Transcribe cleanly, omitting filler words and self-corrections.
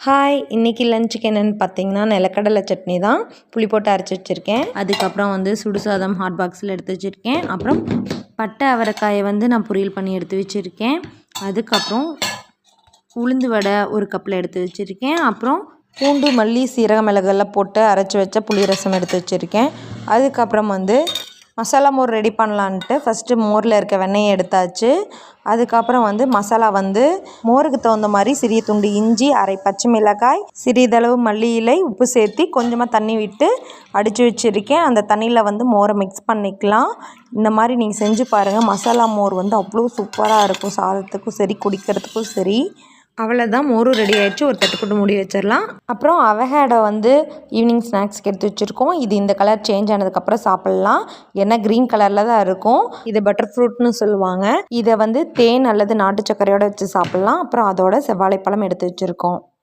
Hi, இன்றைக்கி லஞ்சுக்கு என்னென்னு பார்த்தீங்கன்னா நிலக்கடலை சட்னி தான் புளி போட்டு அரைச்சி வச்சுருக்கேன். அதுக்கப்புறம் வந்து சுடுசாதம் ஹாட் பாக்ஸில் எடுத்து வச்சுருக்கேன். அப்புறம் பட்டை அவரைக்காயை வந்து நான் பொரியல் பண்ணி எடுத்து வச்சுருக்கேன். அதுக்கப்புறம் உளுந்து வடை ஒரு கப்பில் எடுத்து வச்சுருக்கேன். அப்புறம் பூண்டு மல்லி சீரக மிளகெல்லாம் போட்டு அரைச்சி வச்ச புளி ரசம் எடுத்து வச்சுருக்கேன். அதுக்கப்புறம் வந்து மசாலா மோர் ரெடி பண்ணலான்ட்டு ஃபஸ்ட்டு மோரில் இருக்க வெண்ணெயை எடுத்தாச்சு. அதுக்கப்புறம் வந்து மசாலா வந்து மோருக்கு தகுந்த மாதிரி சிறிய துண்டு இஞ்சி, அரை பச்சை மிளகாய், சிறிதளவு மல்லி இலை, உப்பு சேர்த்து கொஞ்சமாக தண்ணி விட்டு அடித்து வச்சுருக்கேன். அந்த தண்ணியில் வந்து மோரை மிக்ஸ் பண்ணிக்கலாம். இந்த மாதிரி நீங்கள் செஞ்சு பாருங்கள். மசாலா மோர் வந்து அவ்வளோ சூப்பராக இருக்கும். சாதத்துக்கும் சரி, குடிக்கிறதுக்கும் சரி. அவ்வளோதான், மோரும் ரெடி ஆகிடுச்சு. ஒரு தட்டுப்பட்டு மூடி வச்சிடலாம். அப்புறம் அவகேடோ வந்து ஈவினிங் ஸ்நாக்ஸ்க்கு எடுத்து வச்சுருக்கோம். இது இந்த கலர் சேஞ்ச் ஆனதுக்கப்புறம் சாப்பிட்லாம். ஏன்னா க்ரீன் கலரில் தான் இருக்கும். இது பட்டர் ஃப்ரூட்னு சொல்லுவாங்க. இதை வந்து தேன் அல்லது நாட்டு சர்க்கரையோடு வச்சு சாப்பிட்லாம். அப்புறம் அதோட செவ்வாழைப்பழம் எடுத்து வச்சுருக்கோம்.